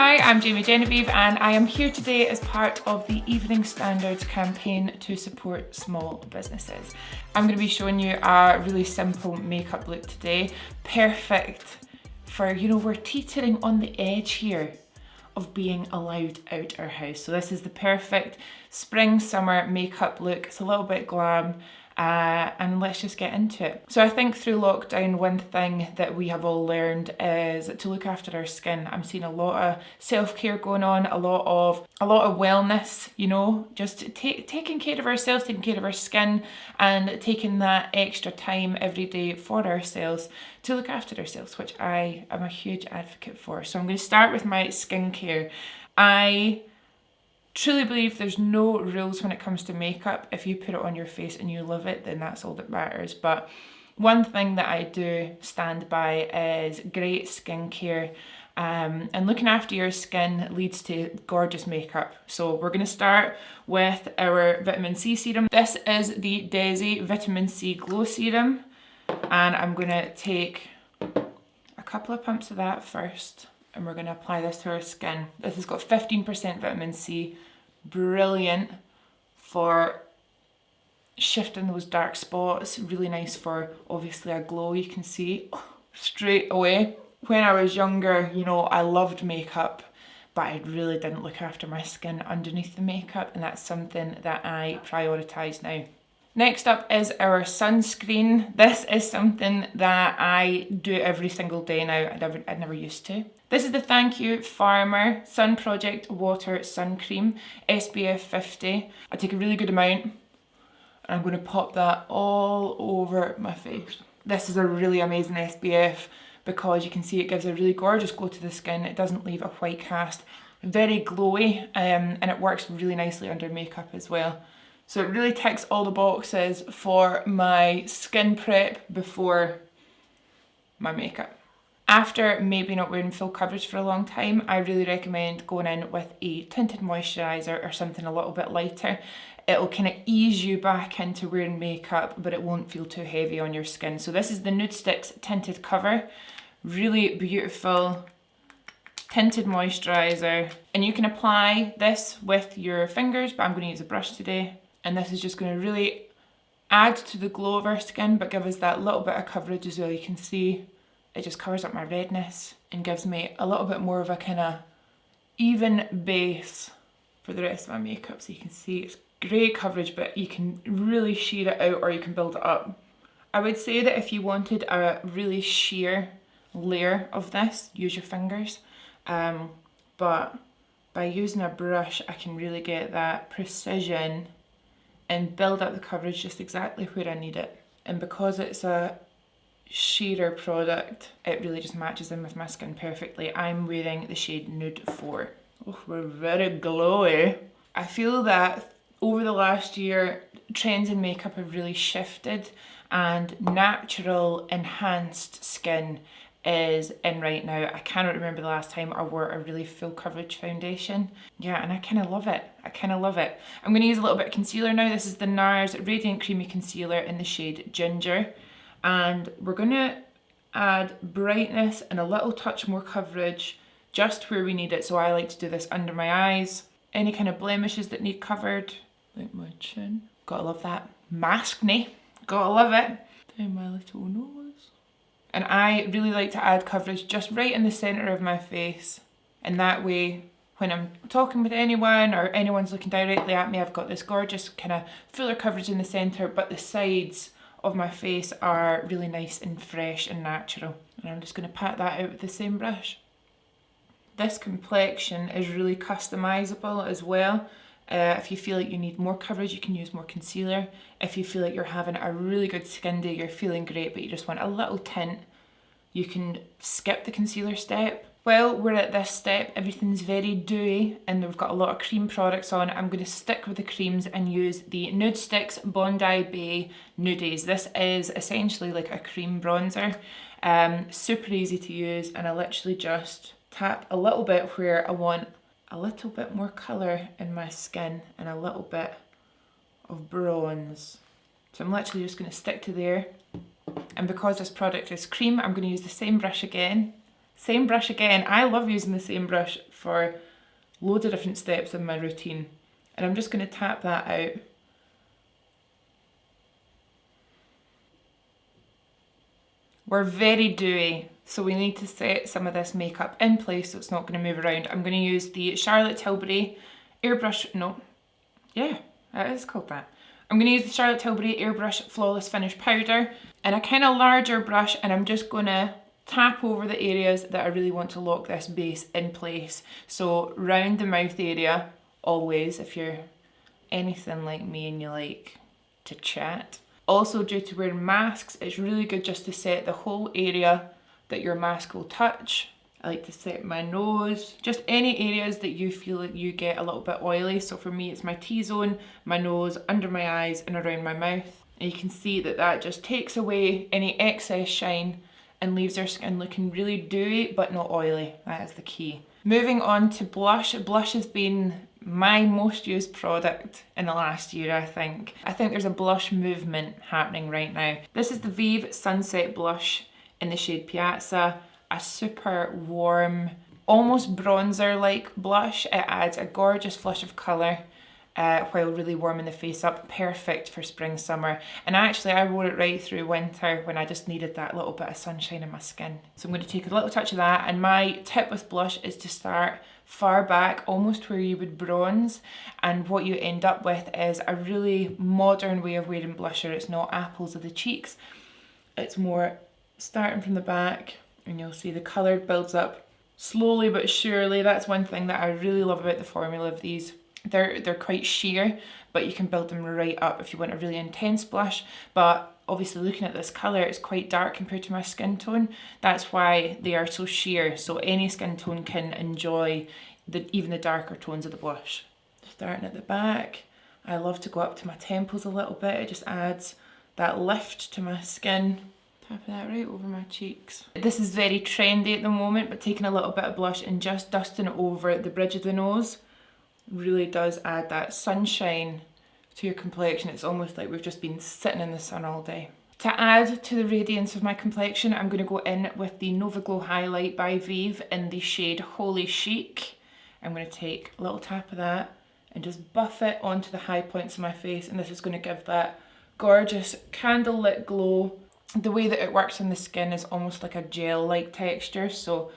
Hi, I'm Jamie Genevieve and I am here today as part of the Evening Standards campaign to support small businesses. I'm going to be showing you a really simple makeup look today, perfect for, we're teetering on the edge here of being allowed out our house. So this is the perfect spring, summer makeup look. It's a little bit glam. And let's just get into it. So I think through lockdown, one thing that we have all learned is to look after our skin. I'm seeing a lot of self-care going on, a lot of wellness, just taking care of ourselves, taking care of our skin, and taking that extra time every day for ourselves to look after ourselves, which I am a huge advocate for. So I'm going to start with my skincare. I truly believe there's no rules when it comes to makeup. If you put it on your face and you love it, then that's all that matters. But one thing that I do stand by is great skincare. And looking after your skin leads to gorgeous makeup. So we're going to start with our vitamin C serum. This is the Decay Vitamin C Glow Serum. And I'm going to take a couple of pumps of that first. And we're going to apply this to our skin. This has got 15% vitamin C. Brilliant for shifting those dark spots. Really nice for, obviously, a glow. You can see straight away. When I was younger, I loved makeup, but I really didn't look after my skin underneath the makeup. And that's something that I prioritise now. Next up is our sunscreen. This is something that I do every single day now. I never used to. This is the Thank You Farmer Sun Project Water Sun Cream, SPF 50. I take a really good amount and I'm going to pop that all over my face. This is a really amazing SPF because you can see it gives a really gorgeous glow to the skin. It doesn't leave a white cast. Very glowy, and it works really nicely under makeup as well. So it really ticks all the boxes for my skin prep before my makeup. After maybe not wearing full coverage for a long time, I really recommend going in with a tinted moisturiser or something a little bit lighter. It'll kind of ease you back into wearing makeup, but it won't feel too heavy on your skin. So this is the Nudestix Tinted Cover. Really beautiful tinted moisturiser. And you can apply this with your fingers, but I'm going to use a brush today. And this is just going to really add to the glow of our skin, but give us that little bit of coverage as well. You can see it just covers up my redness and gives me a little bit more of a kind of even base for the rest of my makeup. So you can see it's great coverage, but you can really sheer it out or you can build it up. I would say that if you wanted a really sheer layer of this, use your fingers. But by using a brush, I can really get that precision and build up the coverage just exactly where I need it. And because it's a sheerer product, it really just matches in with my skin perfectly. I'm wearing the shade Nude 4. Oh, we're very glowy. I feel that over the last year, trends in makeup have really shifted and natural enhanced skin is in right now. I cannot remember the last time I wore a really full coverage foundation. Yeah, and I kind of love it. I'm going to use a little bit of concealer now. This is the Nars Radiant Creamy Concealer in the shade Ginger. And we're going to add brightness and a little touch more coverage just where we need it. So I like to do this under my eyes. Any kind of blemishes that need covered, like my chin. Gotta love that. Maskne. Gotta love it. Down my little nose. And I really like to add coverage just right in the centre of my face. And that way, when I'm talking with anyone or anyone's looking directly at me, I've got this gorgeous kind of fuller coverage in the centre, but the sides of my face are really nice and fresh and natural. And I'm just going to pat that out with the same brush. This complexion is really customizable as well. If you feel like you need more coverage, you can use more concealer. If you feel like you're having a really good skin day, you're feeling great, but you just want a little tint, you can skip the concealer step. While we're at this step, everything's very dewy and we've got a lot of cream products on. I'm going to stick with the creams and use the Nudestix Bondi Bay Nudies. This is essentially like a cream bronzer. Super easy to use, and I literally just tap a little bit where I want a little bit more colour in my skin and a little bit of bronze. So I'm literally just going to stick to there. And because this product is cream, I'm going to use the same brush again Same brush again. I love using the same brush for loads of different steps in my routine. And I'm just going to tap that out. We're very dewy, so we need to set some of this makeup in place so it's not going to move around. I'm going to use the Charlotte Tilbury Airbrush, no, yeah, it is called that. I'm going to use the Charlotte Tilbury Airbrush Flawless Finish Powder in a kind of larger brush, and I'm just going to tap over the areas that I really want to lock this base in place. So round the mouth area, always, if you're anything like me and you like to chat. Also, due to wearing masks, it's really good just to set the whole area that your mask will touch. I like to set my nose, just any areas that you feel like you get a little bit oily. So for me, it's my T-zone, my nose, under my eyes and around my mouth. And you can see that that just takes away any excess shine and leaves our skin looking really dewy but not oily. That is the key. Moving on to blush. Blush has been my most used product in the last year, I think. I think there's a blush movement happening right now. This is the VIEVE Sunset Blush in the shade Piazza. A super warm, almost bronzer-like blush. It adds a gorgeous flush of colour while really warming the face up. Perfect for spring, summer. And actually I wore it right through winter when I just needed that little bit of sunshine in my skin. So I'm going to take a little touch of that, and my tip with blush is to start far back, almost where you would bronze, and what you end up with is a really modern way of wearing blusher. It's not apples of the cheeks, it's more starting from the back, and you'll see the colour builds up slowly but surely. That's one thing that I really love about the formula of these. They're quite sheer, but you can build them right up if you want a really intense blush. But obviously looking at this colour, it's quite dark compared to my skin tone. That's why they are so sheer, so any skin tone can enjoy even the darker tones of the blush. Starting at the back, I love to go up to my temples a little bit. It just adds that lift to my skin. Tapping that right over my cheeks. This is very trendy at the moment, but taking a little bit of blush and just dusting it over the bridge of the nose really does add that sunshine to your complexion. It's almost like we've just been sitting in the sun all day. To add to the radiance of my complexion, I'm going to go in with the Nova Glow Highlight by VIEVE in the shade Holy Chic. I'm going to take a little tap of that and just buff it onto the high points of my face, and this is going to give that gorgeous candlelit glow. The way that it works on the skin is almost like a gel-like texture, so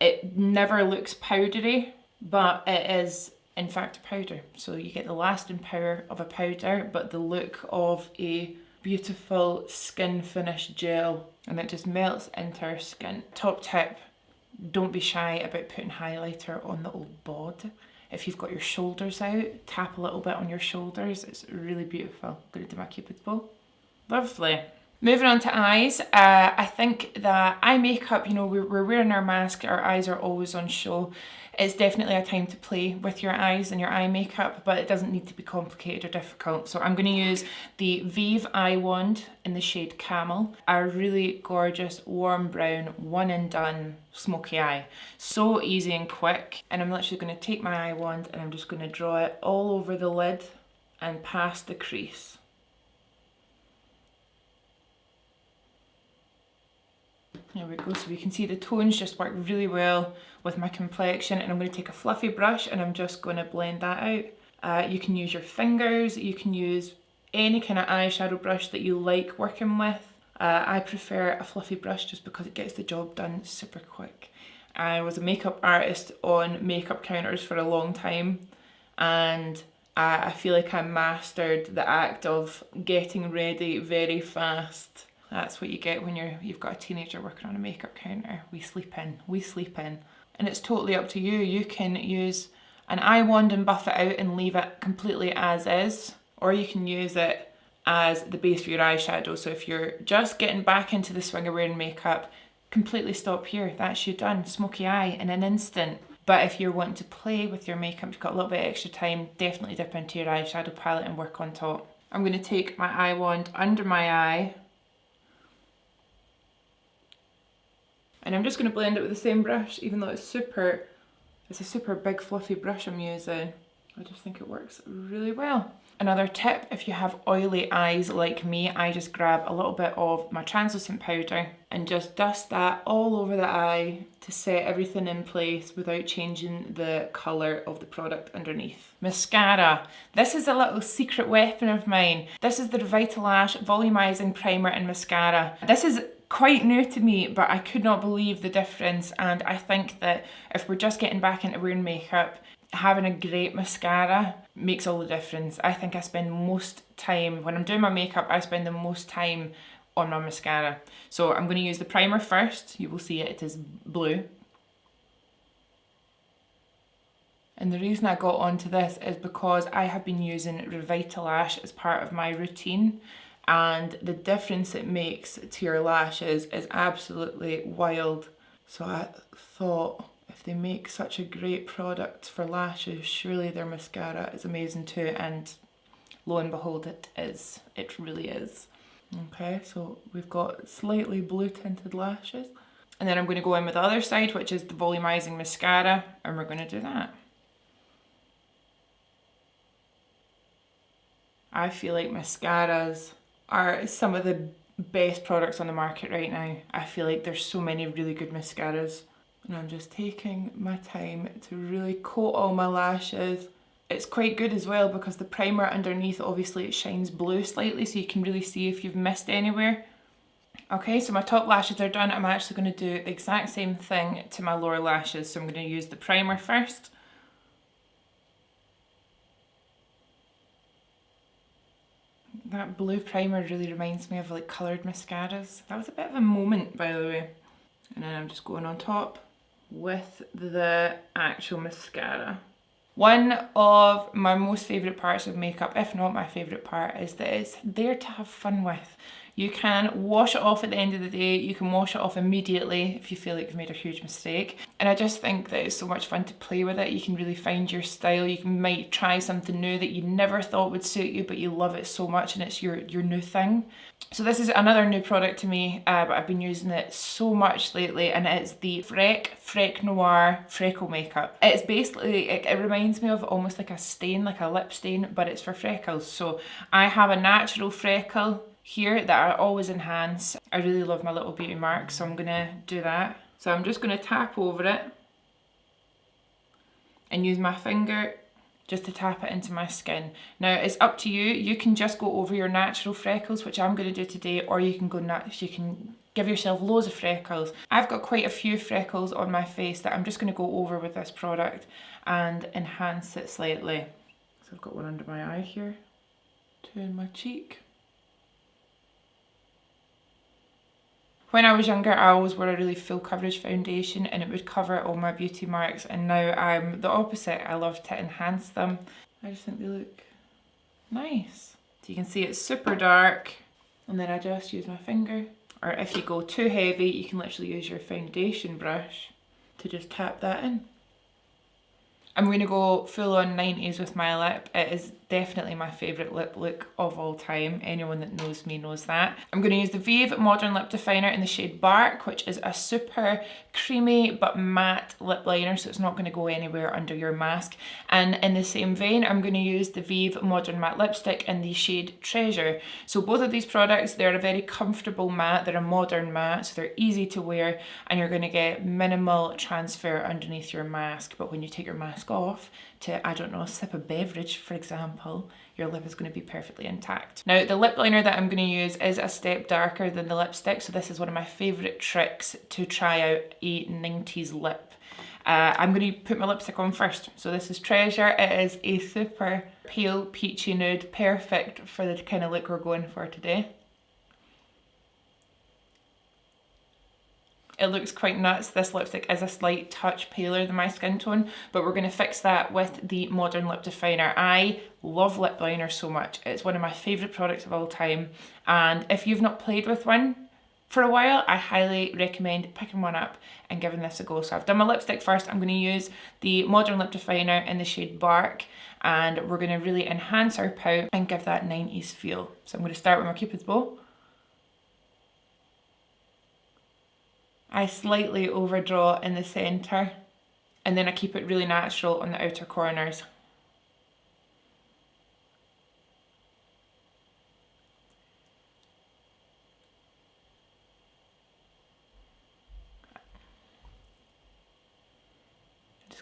it never looks powdery, but it is in fact a powder. So you get the lasting power of a powder, but the look of a beautiful skin finish gel, and it just melts into our skin. Top tip, don't be shy about putting highlighter on the old bod. If you've got your shoulders out, tap a little bit on your shoulders. It's really beautiful. I'm going to do my Cupid's bow. Lovely. Moving on to eyes, I think that eye makeup, you know, we're wearing our mask, our eyes are always on show. It's definitely a time to play with your eyes and your eye makeup, but it doesn't need to be complicated or difficult. So I'm going to use the VIEVE Eye Wand in the shade Camel, a really gorgeous warm brown, one and done smoky eye. So easy and quick. And I'm literally going to take my eye wand and I'm just going to draw it all over the lid and past the crease. There we go, so we can see the tones just work really well with my complexion, and I'm going to take a fluffy brush and I'm just going to blend that out. You can use your fingers, you can use any kind of eyeshadow brush that you like working with. I prefer a fluffy brush just because it gets the job done super quick. I was a makeup artist on makeup counters for a long time, and I feel like I mastered the act of getting ready very fast. That's what you get when you've got a teenager working on a makeup counter. We sleep in. And it's totally up to you. You can use an eye wand and buff it out and leave it completely as is, or you can use it as the base for your eyeshadow. So if you're just getting back into the swing of wearing makeup, completely stop here. That's you done. Smoky eye in an instant. But if you're wanting to play with your makeup, you've got a little bit of extra time, definitely dip into your eyeshadow palette and work on top. I'm going to take my eye wand under my eye, and I'm just going to blend it with the same brush, even though it's a super big fluffy brush I'm using. I just think it works really well. Another tip, if you have oily eyes like me, I just grab a little bit of my translucent powder and just dust that all over the eye to set everything in place without changing the colour of the product underneath. Mascara. This is a little secret weapon of mine. This is the Lash Volumizing Primer and Mascara. This is quite new to me, but I could not believe the difference, and I think that if we're just getting back into wearing makeup, having a great mascara makes all the difference. I think I spend most time, when I'm doing my makeup, I spend the most time on my mascara. So I'm going to use the primer first. You will see it is blue. And the reason I got onto this is because I have been using Lash as part of my routine, and the difference it makes to your lashes is absolutely wild. So I thought, if they make such a great product for lashes, surely their mascara is amazing too, and lo and behold, it is. It really is. Okay, so we've got slightly blue tinted lashes. And then I'm going to go in with the other side, which is the Volumizing Mascara, and we're going to do that. I feel like mascaras are some of the best products on the market right now. I feel like there's so many really good mascaras. And I'm just taking my time to really coat all my lashes. It's quite good as well because the primer underneath, obviously it shines blue slightly, so you can really see if you've missed anywhere. Okay, so my top lashes are done. I'm actually going to do the exact same thing to my lower lashes. So I'm going to use the primer first. That blue primer really reminds me of like coloured mascaras. That was a bit of a moment, by the way. And then I'm just going on top with the actual mascara. One of my most favourite parts of makeup, if not my favourite part, is that it's there to have fun with. You can wash it off at the end of the day, you can wash it off immediately if you feel like you've made a huge mistake. And I just think that it's so much fun to play with it. You can really find your style. You might try something new that you never thought would suit you, but you love it so much and it's your new thing. So this is another new product to me, but I've been using it so much lately, and it's the Freck Noir Freckle Makeup. It's basically, it reminds me of almost like a stain, like a lip stain, but it's for freckles. So I have a natural freckle here that I always enhance. I really love my little beauty mark, so I'm gonna do that. So I'm just gonna tap over it and use my finger just to tap it into my skin. Now it's up to you. You can just go over your natural freckles, which I'm going to do today, or you can you can give yourself loads of freckles. I've got quite a few freckles on my face that I'm just going to go over with this product and enhance it slightly. So I've got one under my eye here, two in my cheek. When I was younger, I always wore a really full coverage foundation and it would cover all my beauty marks, and now I'm the opposite. I love to enhance them. I just think they look nice. So you can see it's super dark, and then I just use my finger. Or if you go too heavy, you can literally use your foundation brush to just tap that in. I'm going to go full on 90s with my lip. It is definitely my favourite lip look of all time. Anyone that knows me knows that. I'm going to use the VIEVE Modern Lip Definer in the shade Bark, which is a super creamy but matte lip liner, so it's not going to go anywhere under your mask. And in the same vein, I'm going to use the VIEVE Modern Matte Lipstick in the shade Treasure. So both of these products, they're a very comfortable matte, they're a modern matte, so they're easy to wear, and you're going to get minimal transfer underneath your mask. But when you take your mask off to, I don't know, sip a beverage, for example, your lip is going to be perfectly intact. Now, the lip liner that I'm going to use is a step darker than the lipstick, so this is one of my favourite tricks to try out a 90s lip. I'm going to put my lipstick on first. So this is Treasure. It is a super pale peachy nude, perfect for the kind of look we're going for today. It looks quite nuts. This lipstick is a slight touch paler than my skin tone, but we're going to fix that with the Modern Lip Definer. I love lip liner so much. It's one of my favourite products of all time, and if you've not played with one for a while, I highly recommend picking one up and giving this a go. So I've done my lipstick first. I'm going to use the Modern Lip Definer in the shade Bark, and we're going to really enhance our pout and give that 90s feel. So I'm going to start with my Cupid's bow. I slightly overdraw in the centre, and then I keep it really natural on the outer corners.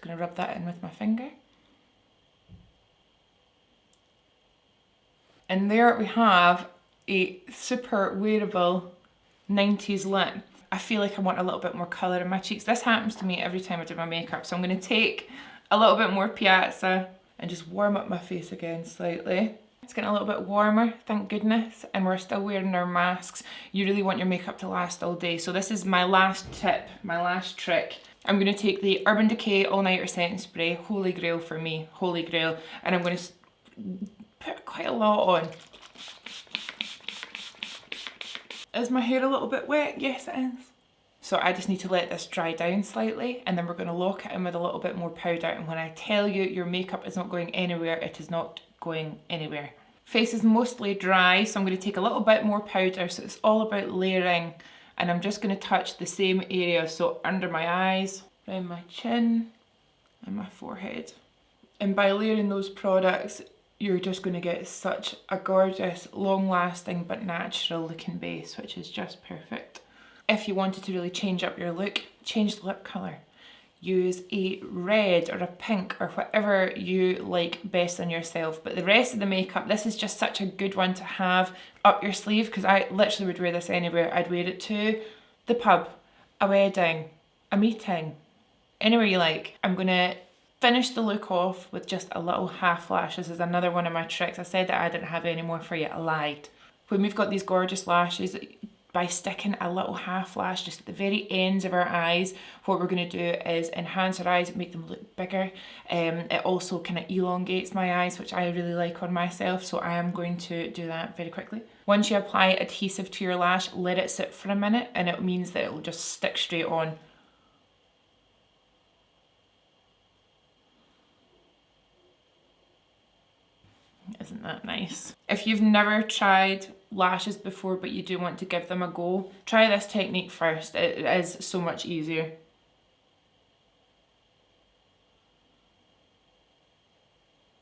Just gonna rub that in with my finger. And there we have a super wearable 90s lip. I feel like I want a little bit more colour in my cheeks. This happens to me every time I do my makeup, so I'm going to take a little bit more Piazza and just warm up my face again slightly. It's getting a little bit warmer, thank goodness, and we're still wearing our masks. You really want your makeup to last all day, so this is my last tip, my last trick. I'm going to take the Urban Decay All Nighter Setting Spray, holy grail for me, holy grail, and I'm going to put quite a lot on. Is my hair a little bit wet? Yes, it is. So I just need to let this dry down slightly, and then we're going to lock it in with a little bit more powder. And when I tell you your makeup is not going anywhere, it is not going anywhere. Face is mostly dry, so I'm going to take a little bit more powder. So it's all about layering, and I'm just going to touch the same area. So under my eyes, around my chin, and my forehead. And by layering those products, you're just going to get such a gorgeous, long-lasting but natural looking base, which is just perfect. If you wanted to really change up your look, change the lip colour. Use a red or a pink or whatever you like best on yourself. But the rest of the makeup, this is just such a good one to have up your sleeve, because I literally would wear this anywhere. I'd wear it to the pub, a wedding, a meeting, anywhere you like. I'm going to finish the look off with just a little half lash. This is another one of my tricks. I said that I didn't have any more for you, I lied. When we've got these gorgeous lashes, by sticking a little half lash just at the very ends of our eyes, what we're going to do is enhance our eyes, make them look bigger. It also kind of elongates my eyes, which I really like on myself, so I am going to do that very quickly. Once you apply adhesive to your lash, let it sit for a minute, and it means that it will just stick straight on. Isn't that nice? If you've never tried lashes before but you do want to give them a go, try this technique first. It is so much easier.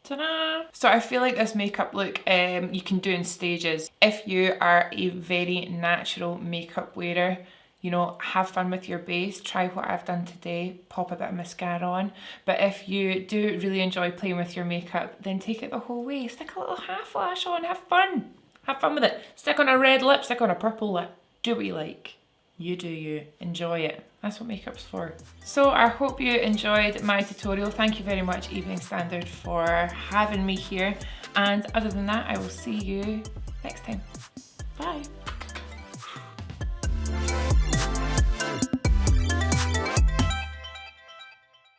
Ta-da! So I feel like this makeup look you can do in stages. If you are a very natural makeup wearer, you know, have fun with your base, try what I've done today, pop a bit of mascara on. But if you do really enjoy playing with your makeup, then take it the whole way. Stick a little half lash on, have fun. Have fun with it. Stick on a red lip, stick on a purple lip. Do what you like. You do you. Enjoy it. That's what makeup's for. So I hope you enjoyed my tutorial. Thank you very much, Evening Standard, for having me here. And other than that, I will see you next time. Bye.